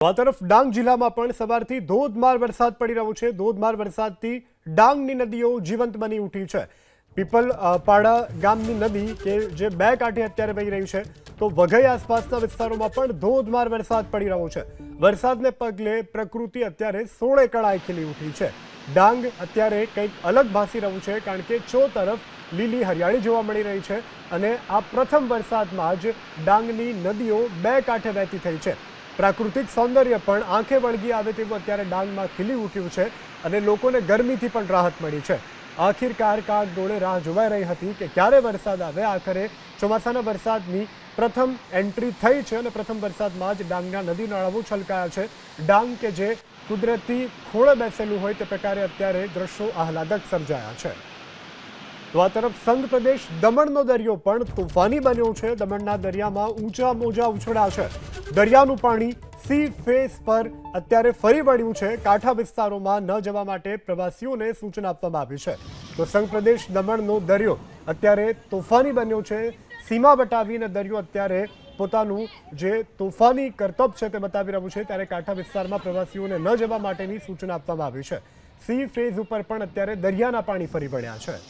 આ તરફ ડાંગ જિલ્લામાં પણ સવારથી ધોધમાર વરસાદ પડી રહ્યો છે। ધોધમાર વરસાદથી ડાંગની નદીઓ જીવંત બની ઉઠી છે। પીપલપાડા ગામની નદી કે જે બે કાંઠે અત્યારે વહી રહી છે, તો વઘઈ આસપાસના વિસ્તારોમાં પણ ધોધમાર વરસાદ પડી રહ્યો છે। વરસાદને પગલે પ્રકૃતિ અત્યારે સોળે કળાએ ખીલી ઉઠી છે। ડાંગ અત્યારે કંઈક અલગ ભાસી રહ્યું છે, કારણ કે ચો તરફ લીલી હરિયાળી જોવા મળી રહી છે અને આ પ્રથમ વરસાદમાં જ ડાંગની નદીઓ બે કાંઠે વહેતી થઈ છે। પ્રાકૃતિક સૌંદર્ય પણ આંખે વળગી આવે તેવું અત્યારે ડાંગમાં ખીલી ઉઠ્યું છે અને લોકોને ગરમીથી પણ રાહત મળી છે। આખિરકાર કાગડોળે રાહ જોવાઈ રહી હતી કે ક્યારે વરસાદ આવે। આખરે ચોમાસાના વરસાદની પ્રથમ એન્ટ્રી થઈ છે અને પ્રથમ વરસાદમાં જ ડાંગના નદી નાળાઓ છલકાયા છે। ડાંગ કે જે કુદરતી ખોળે બેસેલું હોય તે પ્રકારે અત્યારે દ્રશ્યો આહલાદક સર્જાયા છે। તો આ તરફ સંઘ પ્રદેશ દમણનો દરિયો પણ તોફાની બન્યો છે। દમણના દરિયામાં ઊંચા મોજા ઉછળ્યા છે। દરિયાનું પાણી સી ફેસ પર અત્યારે ફરી વળ્યું છે। કાંઠા વિસ્તારોમાં ન જવા માટે પ્રવાસીઓને સૂચના આપવામાં આવી છે। તો સંઘ પ્રદેશ દમણનો દરિયો અત્યારે તોફાની બન્યો છે। સીમા વટાવીને દરિયો અત્યારે પોતાનું જે તોફાની કરતબ છે તે બતાવી રહ્યું છે, ત્યારે કાંઠા વિસ્તારમાં પ્રવાસીઓને ન જવા માટેની સૂચના આપવામાં આવી છે। સી ફેઝ ઉપર પણ અત્યારે દરિયાના પાણી ફરી વળ્યા છે।